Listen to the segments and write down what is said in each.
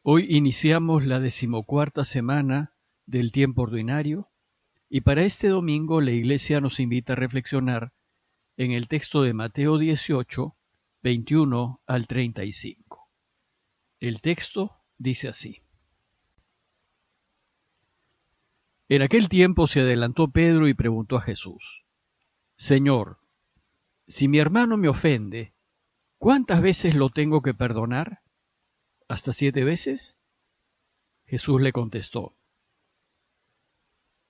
Hoy iniciamos la 14ª semana del tiempo ordinario y para este domingo la Iglesia nos invita a reflexionar en el texto de Mateo 18, 21 al 35. El texto dice así: En aquel tiempo se adelantó Pedro y preguntó a Jesús: Señor, si mi hermano me ofende, ¿cuántas veces lo tengo que perdonar? ¿Hasta 7 veces? Jesús le contestó: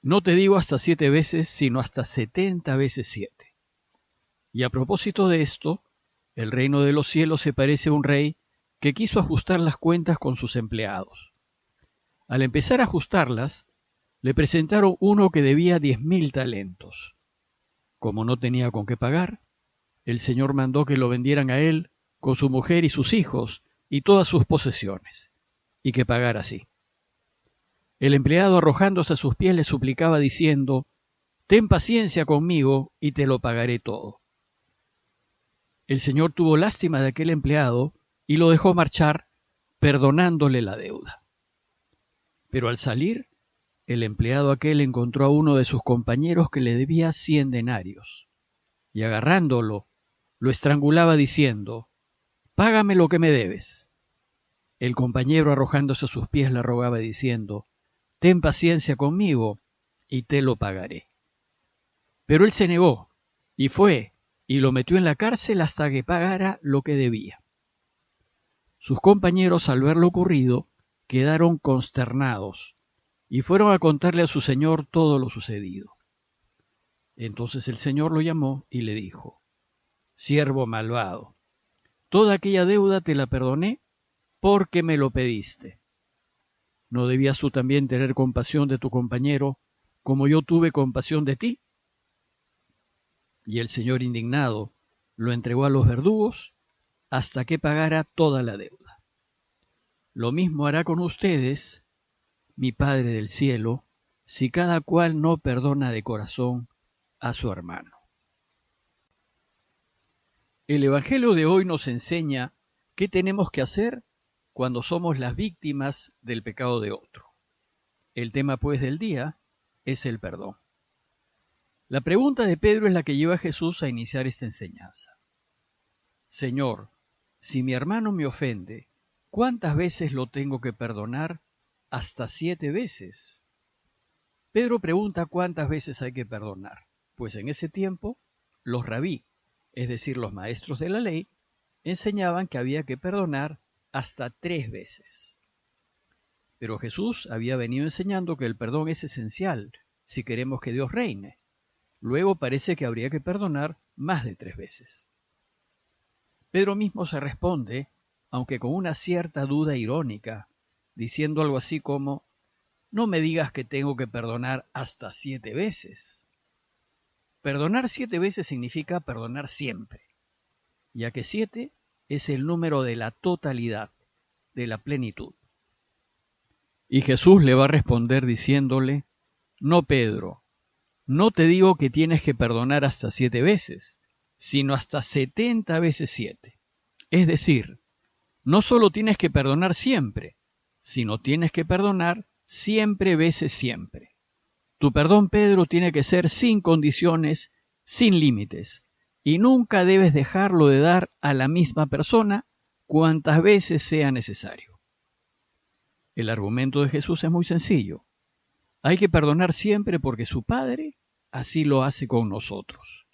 No te digo hasta 7 veces, sino hasta 70 veces 7. Y a propósito de esto, el reino de los cielos se parece a un rey que quiso ajustar las cuentas con sus empleados. Al empezar a ajustarlas, le presentaron uno que debía 10.000 talentos. Como no tenía con qué pagar, el Señor mandó que lo vendieran a él con su mujer y sus hijos y todas sus posesiones, y que pagara así. El empleado, arrojándose a sus pies, le suplicaba diciendo: Ten paciencia conmigo y te lo pagaré todo. El Señor tuvo lástima de aquel empleado y lo dejó marchar, perdonándole la deuda. Pero al salir, el empleado aquel encontró a uno de sus compañeros que le debía 100 denarios, y agarrándolo, lo estrangulaba diciendo: Págame lo que me debes. El compañero, arrojándose a sus pies, le rogaba diciendo: Ten paciencia conmigo y te lo pagaré. Pero él se negó y fue y lo metió en la cárcel hasta que pagara lo que debía. Sus compañeros, al ver lo ocurrido, quedaron consternados y fueron a contarle a su señor todo lo sucedido. Entonces el Señor lo llamó y le dijo: Siervo malvado, toda aquella deuda te la perdoné porque me lo pediste. ¿No debías tú también tener compasión de tu compañero como yo tuve compasión de ti? Y el Señor, indignado, lo entregó a los verdugos hasta que pagara toda la deuda. Lo mismo hará con ustedes mi Padre del cielo, si cada cual no perdona de corazón a su hermano. El Evangelio de hoy nos enseña qué tenemos que hacer cuando somos las víctimas del pecado de otro. El tema, pues, del día es el perdón. La pregunta de Pedro es la que lleva a Jesús a iniciar esta enseñanza. Señor, si mi hermano me ofende, ¿cuántas veces lo tengo que perdonar? ¿Hasta 7 veces? Pedro pregunta cuántas veces hay que perdonar, pues en ese tiempo los rabí, es decir, los maestros de la ley, enseñaban que había que perdonar hasta 3 veces. Pero Jesús había venido enseñando que el perdón es esencial si queremos que Dios reine. Luego parece que habría que perdonar más de 3 veces. Pedro mismo se responde, aunque con una cierta duda irónica, diciendo algo así como: No me digas que tengo que perdonar hasta 7 veces. Perdonar 7 veces significa perdonar siempre, ya que 7 es el número de la totalidad, de la plenitud. Y Jesús le va a responder diciéndole: No, Pedro, no te digo que tienes que perdonar hasta 7 veces, sino hasta 70 veces 7. Es decir, no solo tienes que perdonar siempre, sino tienes que perdonar siempre veces siempre. Tu perdón, Pedro, tiene que ser sin condiciones, sin límites, y nunca debes dejarlo de dar a la misma persona cuantas veces sea necesario. El argumento de Jesús es muy sencillo. Hay que perdonar siempre porque su Padre así lo hace con nosotros.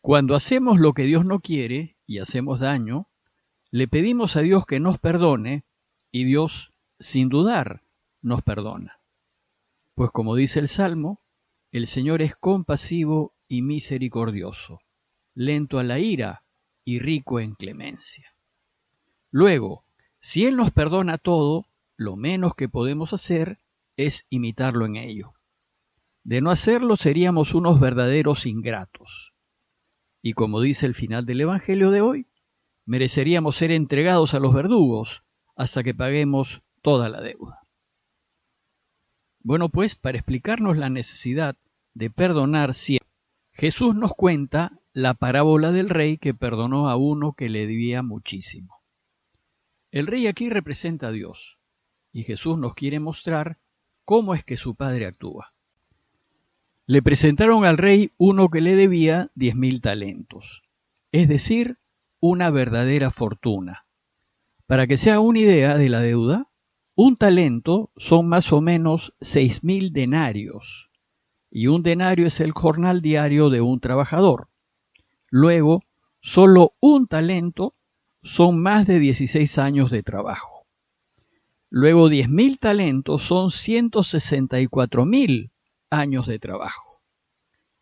Cuando hacemos lo que Dios no quiere y hacemos daño, le pedimos a Dios que nos perdone y Dios, sin dudar, nos perdona. Pues como dice el Salmo, el Señor es compasivo y misericordioso, lento a la ira y rico en clemencia. Luego, si Él nos perdona todo, lo menos que podemos hacer es imitarlo en ello. De no hacerlo seríamos unos verdaderos ingratos. Y como dice el final del Evangelio de hoy, mereceríamos ser entregados a los verdugos hasta que paguemos toda la deuda. Bueno, pues, para explicarnos la necesidad de perdonar siempre, Jesús nos cuenta la parábola del rey que perdonó a uno que le debía muchísimo. El rey aquí representa a Dios, y Jesús nos quiere mostrar cómo es que su Padre actúa. Le presentaron al rey uno que le debía 10.000 talentos, es decir, una verdadera fortuna. Para que se haga una idea de la deuda, un talento son más o menos 6.000 denarios, y un denario es el jornal diario de un trabajador. Luego, solo un talento son más de 16 años de trabajo. Luego 10.000 talentos son 164.000 años de trabajo.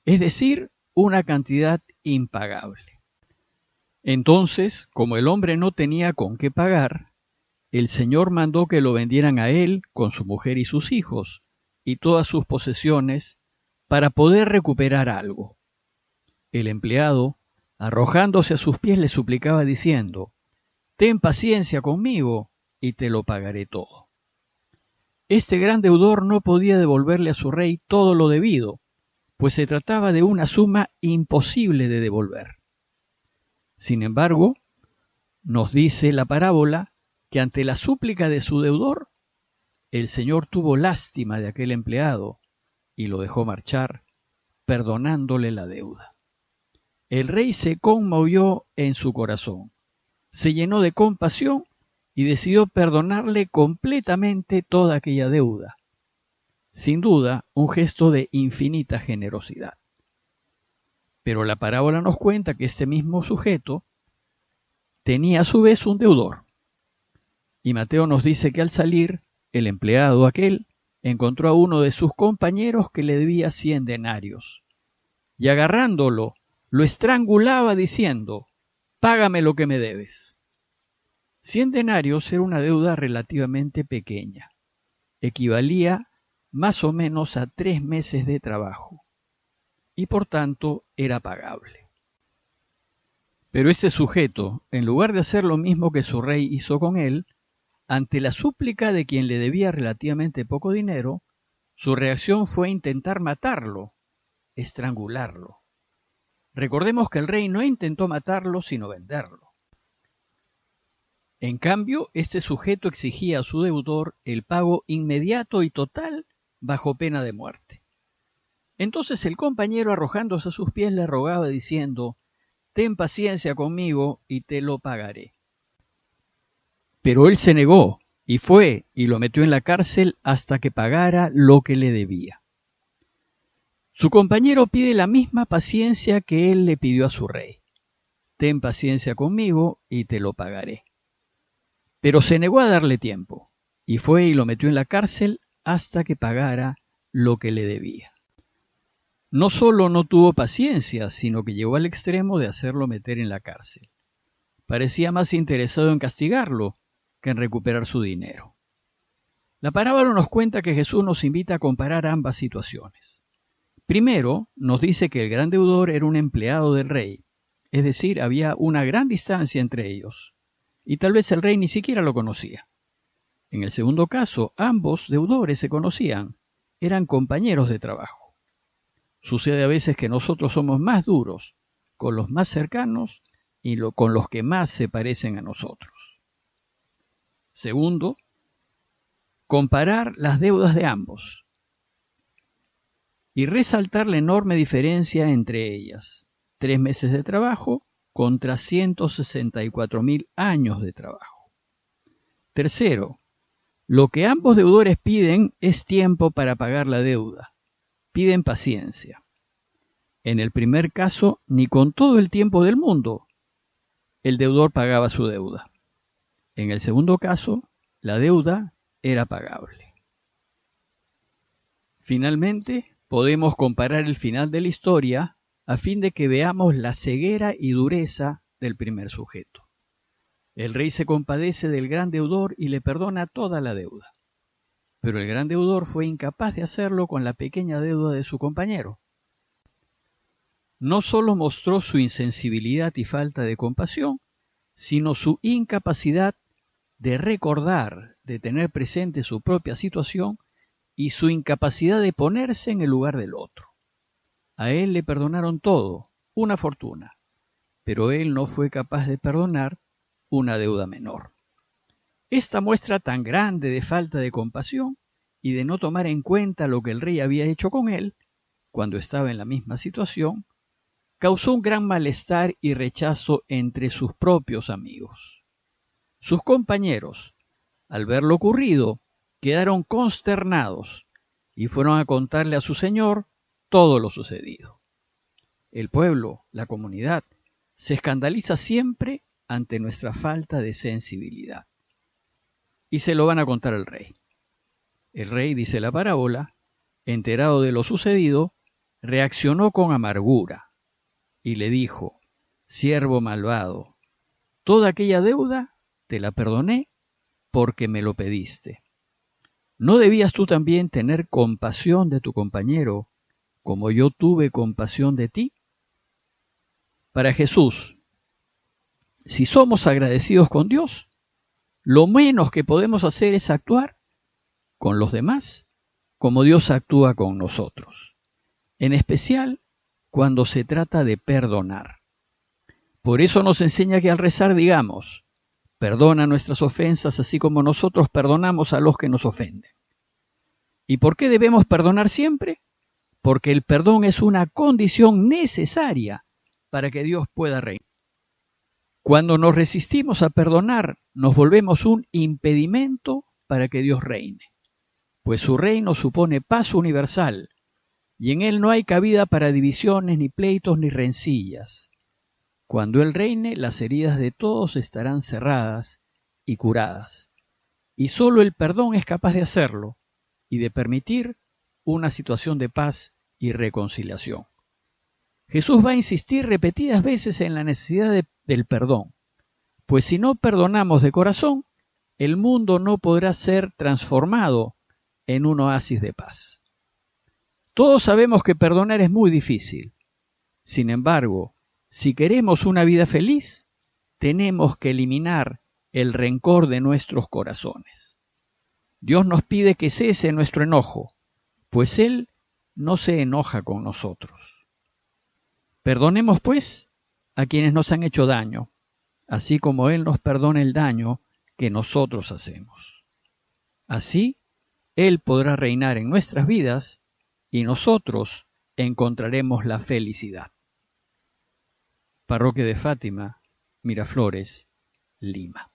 Es decir, una cantidad impagable. Entonces, como el hombre no tenía con qué pagar, el Señor mandó que lo vendieran a él con su mujer y sus hijos y todas sus posesiones para poder recuperar algo. El empleado, arrojándose a sus pies, le suplicaba diciendo: «Ten paciencia conmigo y te lo pagaré todo». Este gran deudor no podía devolverle a su rey todo lo debido, pues se trataba de una suma imposible de devolver. Sin embargo, nos dice la parábola que ante la súplica de su deudor, el Señor tuvo lástima de aquel empleado y lo dejó marchar, perdonándole la deuda. El rey se conmovió en su corazón, se llenó de compasión y decidió perdonarle completamente toda aquella deuda. Sin duda, un gesto de infinita generosidad. Pero la parábola nos cuenta que este mismo sujeto tenía a su vez un deudor. Y Mateo nos dice que al salir, el empleado aquel encontró a uno de sus compañeros que le debía 100 denarios. Y agarrándolo, lo estrangulaba diciendo: «Págame lo que me debes». 100 denarios era una deuda relativamente pequeña. Equivalía más o menos a 3 meses de trabajo. Y por tanto era pagable. Pero este sujeto, en lugar de hacer lo mismo que su rey hizo con él, ante la súplica de quien le debía relativamente poco dinero, su reacción fue intentar matarlo, estrangularlo. Recordemos que el rey no intentó matarlo, sino venderlo. En cambio, este sujeto exigía a su deudor el pago inmediato y total bajo pena de muerte. Entonces el compañero, arrojándose a sus pies, le rogaba diciendo: «Ten paciencia conmigo y te lo pagaré». Pero él se negó y fue y lo metió en la cárcel hasta que pagara lo que le debía. Su compañero pide la misma paciencia que él le pidió a su rey: «Ten paciencia conmigo y te lo pagaré». Pero se negó a darle tiempo y fue y lo metió en la cárcel hasta que pagara lo que le debía. No solo no tuvo paciencia, sino que llegó al extremo de hacerlo meter en la cárcel. Parecía más interesado en castigarlo que en recuperar su dinero. La parábola nos cuenta que Jesús nos invita a comparar ambas situaciones. Primero, nos dice que el gran deudor era un empleado del rey, es decir, había una gran distancia entre ellos, y tal vez el rey ni siquiera lo conocía. En el segundo caso, ambos deudores se conocían, eran compañeros de trabajo. Sucede a veces que nosotros somos más duros con los más cercanos y con los que más se parecen a nosotros. Segundo, comparar las deudas de ambos y resaltar la enorme diferencia entre ellas: 3 meses de trabajo contra 164.000 años de trabajo. Tercero, lo que ambos deudores piden es tiempo para pagar la deuda. Piden paciencia. En el primer caso, ni con todo el tiempo del mundo el deudor pagaba su deuda. En el segundo caso, la deuda era pagable. Finalmente, podemos comparar el final de la historia a fin de que veamos la ceguera y dureza del primer sujeto. El rey se compadece del gran deudor y le perdona toda la deuda. Pero el gran deudor fue incapaz de hacerlo con la pequeña deuda de su compañero. No solo mostró su insensibilidad y falta de compasión, sino su incapacidad de recordar, de tener presente su propia situación y su incapacidad de ponerse en el lugar del otro. A él le perdonaron todo, una fortuna, pero él no fue capaz de perdonar una deuda menor. Esta muestra tan grande de falta de compasión y de no tomar en cuenta lo que el rey había hecho con él, cuando estaba en la misma situación, causó un gran malestar y rechazo entre sus propios amigos. Sus compañeros, al ver lo ocurrido, quedaron consternados y fueron a contarle a su señor todo lo sucedido. El pueblo, la comunidad, se escandaliza siempre ante nuestra falta de sensibilidad. Y se lo van a contar al rey. El rey, dice la parábola, enterado de lo sucedido, reaccionó con amargura y le dijo: siervo malvado, toda aquella deuda te la perdoné porque me lo pediste. ¿No debías tú también tener compasión de tu compañero como yo tuve compasión de ti? Para Jesús, si somos agradecidos con Dios, lo menos que podemos hacer es actuar con los demás como Dios actúa con nosotros, en especial cuando se trata de perdonar. Por eso nos enseña que al rezar digamos: perdona nuestras ofensas así como nosotros perdonamos a los que nos ofenden. ¿Y por qué debemos perdonar siempre? Porque el perdón es una condición necesaria para que Dios pueda reinar. Cuando nos resistimos a perdonar, nos volvemos un impedimento para que Dios reine, pues su reino supone paz universal, y en él no hay cabida para divisiones, ni pleitos, ni rencillas. Cuando Él reine, las heridas de todos estarán cerradas y curadas, y solo el perdón es capaz de hacerlo y de permitir una situación de paz y reconciliación. Jesús va a insistir repetidas veces en la necesidad del perdón, pues si no perdonamos de corazón, el mundo no podrá ser transformado en un oasis de paz. Todos sabemos que perdonar es muy difícil. Sin embargo, si queremos una vida feliz, tenemos que eliminar el rencor de nuestros corazones. Dios nos pide que cese nuestro enojo, pues Él no se enoja con nosotros. Perdonemos, pues, a quienes nos han hecho daño, así como Él nos perdona el daño que nosotros hacemos. Así, Él podrá reinar en nuestras vidas y nosotros encontraremos la felicidad. Parroquia de Fátima, Miraflores, Lima.